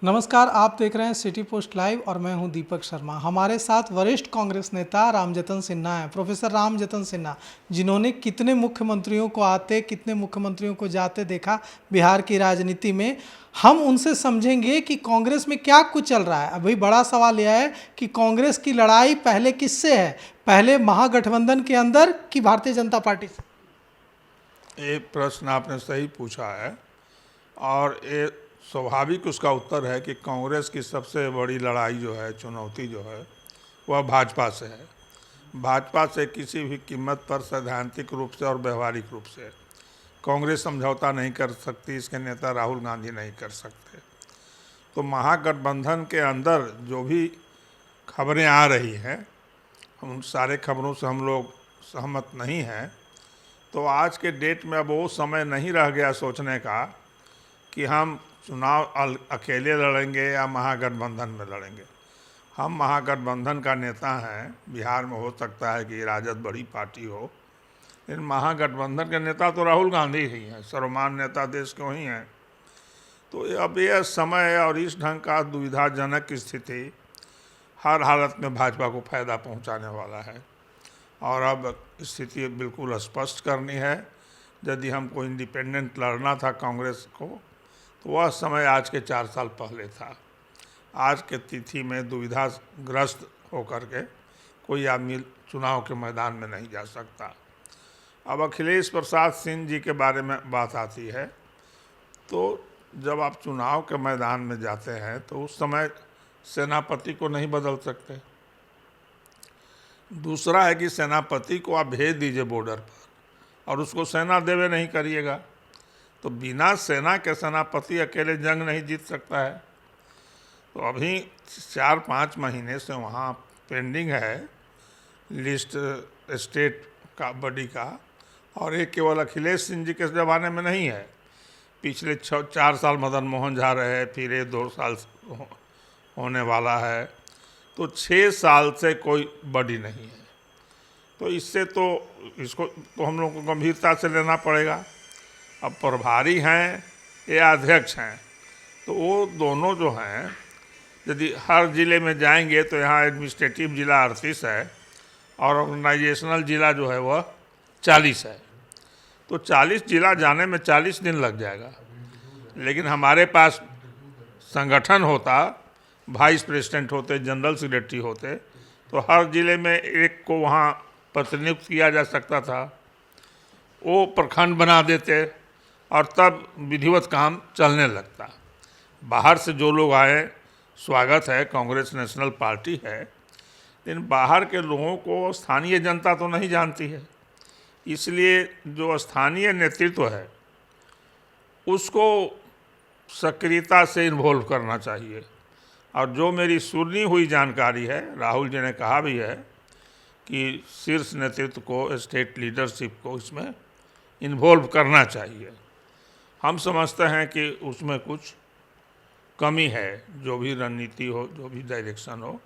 नमस्कार, आप देख रहे हैं सिटी पोस्ट लाइव और मैं हूं दीपक शर्मा। हमारे साथ वरिष्ठ कांग्रेस नेता रामजतन सिन्हा हैं, प्रोफेसर रामजतन सिन्हा, जिन्होंने कितने मुख्यमंत्रियों को आते, कितने मुख्यमंत्रियों को जाते देखा बिहार की राजनीति में। हम उनसे समझेंगे कि कांग्रेस में क्या कुछ चल रहा है। अभी बड़ा सवाल यह है कि कांग्रेस की लड़ाई पहले किससे है, पहले महागठबंधन के अंदर कि भारतीय जनता पार्टी से? ये प्रश्न आपने सही पूछा है और ये स्वाभाविक उसका उत्तर है कि कांग्रेस की सबसे बड़ी लड़ाई जो है, चुनौती जो है, वह भाजपा से है। भाजपा से किसी भी कीमत पर सैद्धांतिक रूप से और व्यवहारिक रूप से कांग्रेस समझौता नहीं कर सकती, इसके नेता राहुल गांधी नहीं कर सकते। तो महागठबंधन के अंदर जो भी खबरें आ रही हैं, उन सारे खबरों से हम लोग सहमत नहीं हैं। तो आज के डेट में अब वो समय नहीं रह गया सोचने का कि हम चुनाव अकेले लड़ेंगे या महागठबंधन में लड़ेंगे। हम महागठबंधन का नेता हैं। बिहार में हो सकता है कि राजद बड़ी पार्टी हो, लेकिन महागठबंधन के नेता तो राहुल गांधी ही हैं, सर्वमान्य नेता देश के वही हैं। तो अब यह समय और इस ढंग का दुविधाजनक स्थिति हर हालत में भाजपा को फायदा पहुंचाने वाला है। और अब स्थिति बिल्कुल स्पष्ट करनी है। यदि हमको इंडिपेंडेंट लड़ना था कांग्रेस को, तो वह समय आज के 4 साल पहले था। आज के तिथि में दुविधाग्रस्त होकर के कोई आदमी चुनाव के मैदान में नहीं जा सकता। अब अखिलेश प्रसाद सिंह जी के बारे में बात आती है, तो जब आप चुनाव के मैदान में जाते हैं तो उस समय सेनापति को नहीं बदल सकते। दूसरा है कि सेनापति को आप भेज दीजिए बॉर्डर पर और उसको सेना देवे नहीं करिएगा, तो बिना सेना के सेनापति अकेले जंग नहीं जीत सकता है। तो अभी 4-5 महीने से वहाँ पेंडिंग है लिस्ट स्टेट का बॉडी का, और ये केवल अखिलेश सिंह जी के ज़माने में नहीं है। पिछले 4 साल मदन मोहन झा रहे, फिर ये 2 साल होने वाला है, तो 6 साल से कोई बॉडी नहीं है। तो इससे तो इसको तो हम लोग को गंभीरता से लेना पड़ेगा। अब प्रभारी हैं या अध्यक्ष हैं, तो वो दोनों जो हैं, यदि हर ज़िले में जाएंगे तो यहाँ एडमिनिस्ट्रेटिव ज़िला 38 है और ऑर्गेनाइजेशनल ज़िला जो है वह 40 है। तो 40 ज़िला जाने में 40 दिन लग जाएगा। लेकिन हमारे पास संगठन होता, वाइस प्रेसिडेंट होते, जनरल सेक्रेटरी होते, तो हर ज़िले में एक को वहाँ प्रतिनियुक्त किया जा सकता था। वो प्रखंड बना देते और तब विधिवत काम चलने लगता। बाहर से जो लोग आए, स्वागत है, कांग्रेस नेशनल पार्टी है, लेकिन बाहर के लोगों को स्थानीय जनता तो नहीं जानती है। इसलिए जो स्थानीय नेतृत्व है उसको सक्रियता से इन्वॉल्व करना चाहिए। और जो मेरी सुनी हुई जानकारी है, राहुल जी ने कहा भी है कि शीर्ष नेतृत्व को, स्टेट लीडरशिप को इसमें इन्वॉल्व करना चाहिए। हम समझते हैं कि उसमें कुछ कमी है। जो भी रणनीति हो, जो भी डायरेक्शन हो,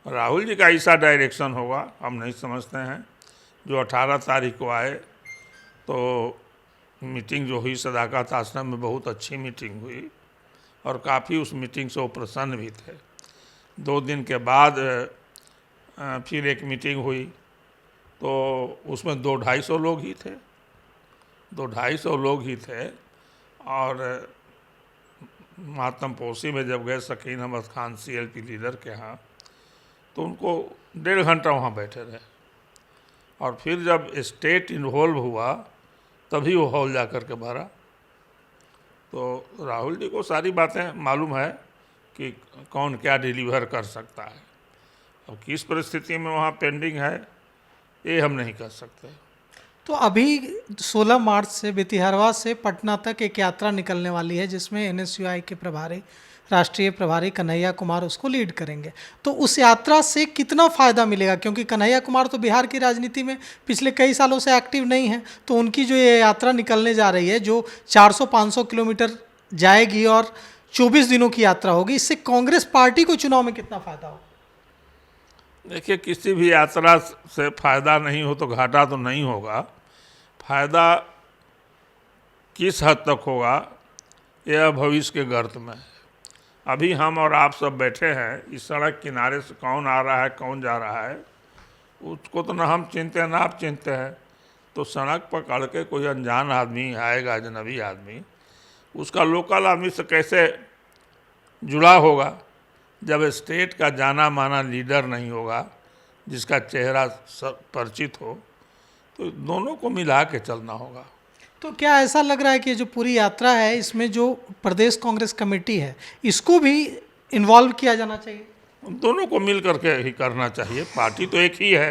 राहुल जी का ऐसा डायरेक्शन होगा हम नहीं समझते हैं। जो 18 तारीख को आए तो मीटिंग जो हुई सदाकत आश्रम में, बहुत अच्छी मीटिंग हुई और काफ़ी उस मीटिंग से वो प्रसन्न भी थे। 2 दिन के बाद फिर एक मीटिंग हुई तो उसमें 200-250 लोग ही थे, 200-250 लोग ही थे। और मातम पोसी में जब गए शकीन अहमद खान CLP लीडर के यहाँ, तो उनको 1.5 घंटा वहाँ बैठे रहे और फिर जब स्टेट इन्वॉल्व हुआ तभी वो हॉल जा कर के भरा। तो राहुल जी को सारी बातें मालूम है कि कौन क्या डिलीवर कर सकता है। अब किस परिस्थिति में वहाँ पेंडिंग है ये हम नहीं कह सकते। तो अभी 16 मार्च से बेतिहरवा से पटना तक एक यात्रा निकलने वाली है, जिसमें NSUI के प्रभारी, राष्ट्रीय प्रभारी कन्हैया कुमार उसको लीड करेंगे। तो उस यात्रा से कितना फ़ायदा मिलेगा, क्योंकि कन्हैया कुमार तो बिहार की राजनीति में पिछले कई सालों से एक्टिव नहीं है। तो उनकी जो ये यात्रा निकलने जा रही है, जो 400-500 किलोमीटर जाएगी और 24 दिनों की यात्रा होगी, इससे कांग्रेस पार्टी को चुनाव में कितना फ़ायदा होगा? देखिए, किसी भी यात्रा से फ़ायदा नहीं हो तो घाटा तो नहीं होगा। फ़ायदा किस हद तक होगा यह भविष्य के गर्त में है। अभी हम और आप सब बैठे हैं, इस सड़क किनारे से कौन आ रहा है कौन जा रहा है उसको तो ना हम चिंते हैं ना आप चिंते हैं। तो सड़क पकड़ के कोई अनजान आदमी आएगा, अजनबी आदमी, उसका लोकल आदमी से कैसे जुड़ा होगा जब स्टेट का जाना माना लीडर नहीं होगा, जिसका चेहरा परिचित हो। तो दोनों को मिला के चलना होगा। तो क्या ऐसा लग रहा है कि ये जो पूरी यात्रा है इसमें जो प्रदेश कांग्रेस कमेटी है इसको भी इन्वॉल्व किया जाना चाहिए? दोनों को मिल करके ही करना चाहिए। पार्टी तो एक ही है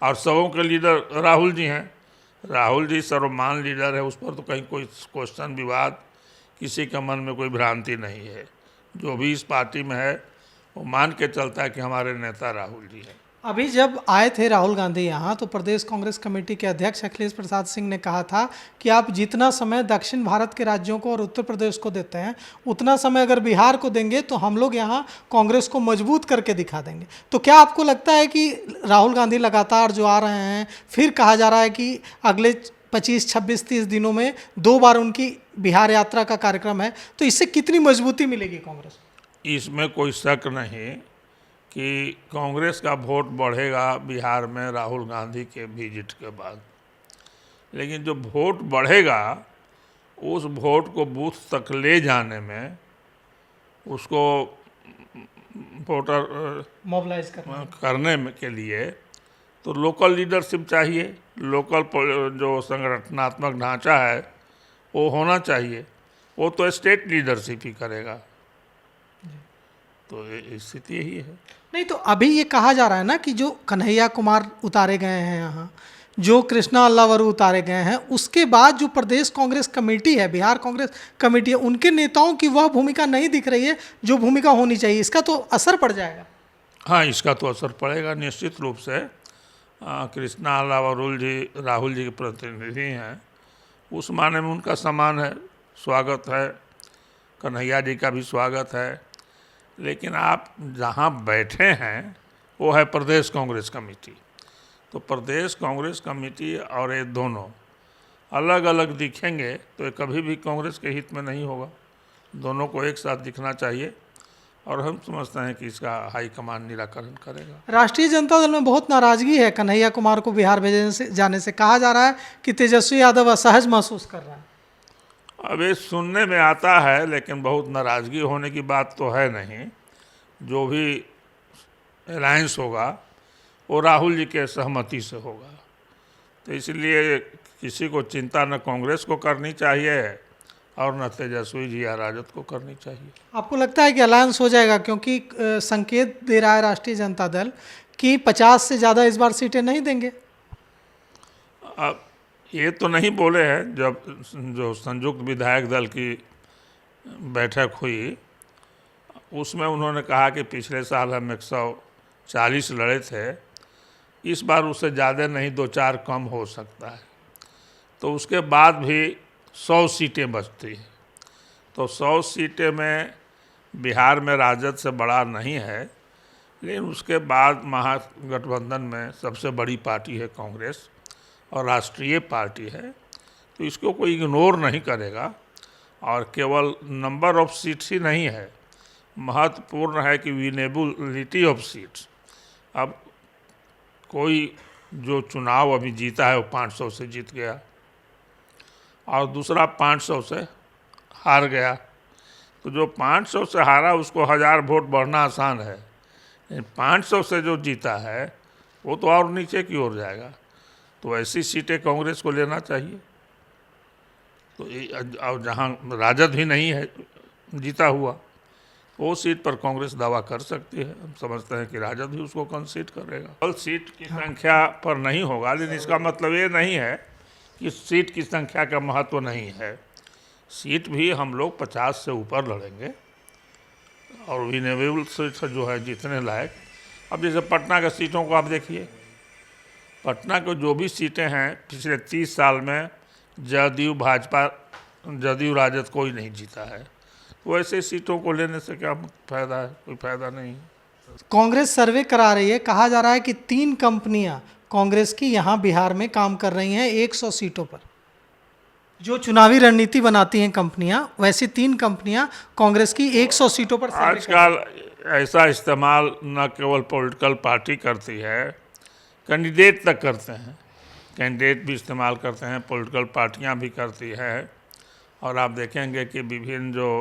और सबों के लीडर राहुल जी हैं। राहुल जी सर्वमान लीडर है, उस पर तो कहीं कोई क्वेश्चन विवाद, किसी के मन में कोई भ्रांति नहीं है। जो भी इस पार्टी में है वो मान के चलता है कि हमारे नेता राहुल जी हैं। अभी जब आए थे राहुल गांधी यहाँ तो प्रदेश कांग्रेस कमेटी के अध्यक्ष अखिलेश प्रसाद सिंह ने कहा था कि आप जितना समय दक्षिण भारत के राज्यों को और उत्तर प्रदेश को देते हैं उतना समय अगर बिहार को देंगे तो हम लोग यहाँ कांग्रेस को मजबूत करके दिखा देंगे। तो क्या आपको लगता है कि राहुल गांधी लगातार जो आ रहे हैं, फिर कहा जा रहा है कि अगले 25, 26, 30 दिनों में 2 बार उनकी बिहार यात्रा का कार्यक्रम है, तो इससे कितनी मजबूती मिलेगी कांग्रेस? इसमें कोई शक नहीं कि कांग्रेस का वोट बढ़ेगा बिहार में राहुल गांधी के विजिट के बाद। लेकिन जो वोट बढ़ेगा उस वोट को बूथ तक ले जाने में, उसको वोटर मोबिलाइज करने में के लिए तो लोकल लीडरशिप चाहिए। लोकल जो संगठनात्मक ढांचा है वो होना चाहिए। वो तो स्टेट लीडरशिप ही करेगा। तो स्थिति यही है। नहीं, तो अभी ये कहा जा रहा है ना कि जो कन्हैया कुमार उतारे गए हैं यहाँ, जो कृष्णा अल्लावरू उतारे गए हैं, उसके बाद जो प्रदेश कांग्रेस कमेटी है, बिहार कांग्रेस कमेटी है, उनके नेताओं की वह भूमिका नहीं दिख रही है जो भूमिका होनी चाहिए। इसका तो असर पड़ जाएगा। हाँ, इसका तो असर पड़ेगा निश्चित रूप से। कृष्णा अल्लावरू जी राहुल जी के प्रतिनिधि हैं, उस माने में उनका सम्मान है, स्वागत है। कन्हैया जी का भी स्वागत है। लेकिन आप जहाँ बैठे हैं वो है प्रदेश कांग्रेस कमेटी। तो प्रदेश कांग्रेस कमेटी और ये दोनों अलग अलग दिखेंगे तो ये कभी भी कांग्रेस के हित में नहीं होगा। दोनों को एक साथ दिखना चाहिए और हम समझते हैं कि इसका हाईकमान निराकरण करेगा। राष्ट्रीय जनता दल में बहुत नाराजगी है कन्हैया कुमार को बिहार भेजने से जाने से। कहा जा रहा है कि तेजस्वी यादव असहज महसूस कर रहा है। अब ये सुनने में आता है, लेकिन बहुत नाराज़गी होने की बात तो है नहीं। जो भी अलायंस होगा वो राहुल जी के सहमति से होगा। तो इसलिए किसी को चिंता न कांग्रेस को करनी चाहिए और न तेजस्वी जी या राजद को करनी चाहिए। आपको लगता है कि अलायंस हो जाएगा? क्योंकि संकेत दे रहा है राष्ट्रीय जनता दल कि 50 से ज़्यादा इस बार सीटें नहीं देंगे। अब ये तो नहीं बोले हैं। जब जो संयुक्त विधायक दल की बैठक हुई उसमें उन्होंने कहा कि पिछले साल हम 140 लड़े थे, इस बार उससे ज़्यादा नहीं 2-4 कम हो सकता है। तो उसके बाद भी 100 सीटें बचती हैं। तो 100 सीटें में बिहार में राजद से बड़ा नहीं है, लेकिन उसके बाद महागठबंधन में सबसे बड़ी पार्टी है कांग्रेस और राष्ट्रीय पार्टी है। तो इसको कोई इग्नोर नहीं करेगा। और केवल नंबर ऑफ सीट्स ही नहीं है, महत्वपूर्ण है कि विनेबिलिटी ऑफ सीट्स। अब कोई जो चुनाव अभी जीता है वो 500 से जीत गया और दूसरा 500 से हार गया। तो जो 500 से हारा उसको 1000 वोट बढ़ना आसान है, लेकिन 500 से जो जीता है वो तो और नीचे की ओर जाएगा। तो ऐसी सीटें कांग्रेस को लेना चाहिए। तो और जहाँ राजद भी नहीं है जीता हुआ, वो सीट पर कांग्रेस दावा कर सकती है। हम समझते हैं कि राजद भी उसको कंसीड करेगा। केवल सीट की संख्या पर नहीं होगा, लेकिन इसका मतलब ये नहीं है कि सीट की संख्या का महत्व नहीं है। सीट भी हम लोग 50 से ऊपर लड़ेंगे और विनेबल सीट जो है जीतने लायक। अब जैसे पटना के सीटों को आप देखिए, पटना को जो भी सीटें हैं पिछले 30 साल में जदयू भाजपा जदयू राजद कोई नहीं जीता है। तो ऐसे सीटों को लेने से क्या फ़ायदा है? कोई फ़ायदा नहीं। कांग्रेस सर्वे करा रही है, कहा जा रहा है कि 3 कंपनियां कांग्रेस की यहाँ बिहार में काम कर रही हैं 100 सीटों पर। जो चुनावी रणनीति बनाती हैं कंपनियां, वैसी 3 कंपनियां कांग्रेस की 100 सीटों पर सर्वे कर रही हैं। आजकल ऐसा इस्तेमाल न केवल पॉलिटिकल पार्टी करती है, कैंडिडेट तक करते हैं। कैंडिडेट भी इस्तेमाल करते हैं, पॉलिटिकल पार्टियां भी करती है। और आप देखेंगे कि विभिन्न जो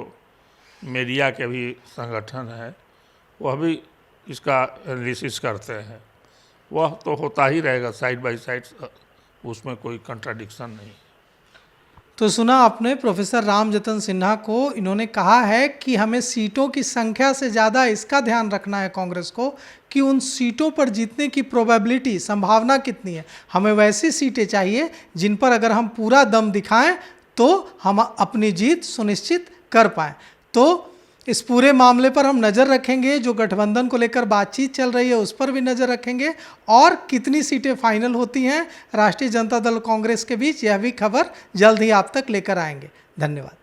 मीडिया के भी संगठन है वह भी इसका एनालिसिस करते हैं। वह तो होता ही रहेगा, साइड बाय साइड, उसमें कोई कंट्राडिक्शन नहीं। तो सुना आपने प्रोफेसर रामजतन सिन्हा को, इन्होंने कहा है कि हमें सीटों की संख्या से ज़्यादा इसका ध्यान रखना है कांग्रेस को कि उन सीटों पर जीतने की प्रोबेबिलिटी, संभावना कितनी है। हमें वैसी सीटें चाहिए जिन पर अगर हम पूरा दम दिखाएं तो हम अपनी जीत सुनिश्चित कर पाएं। तो इस पूरे मामले पर हम नज़र रखेंगे, जो गठबंधन को लेकर बातचीत चल रही है उस पर भी नज़र रखेंगे, और कितनी सीटें फाइनल होती हैं राष्ट्रीय जनता दल कांग्रेस के बीच, यह भी खबर जल्द ही आप तक लेकर आएंगे। धन्यवाद।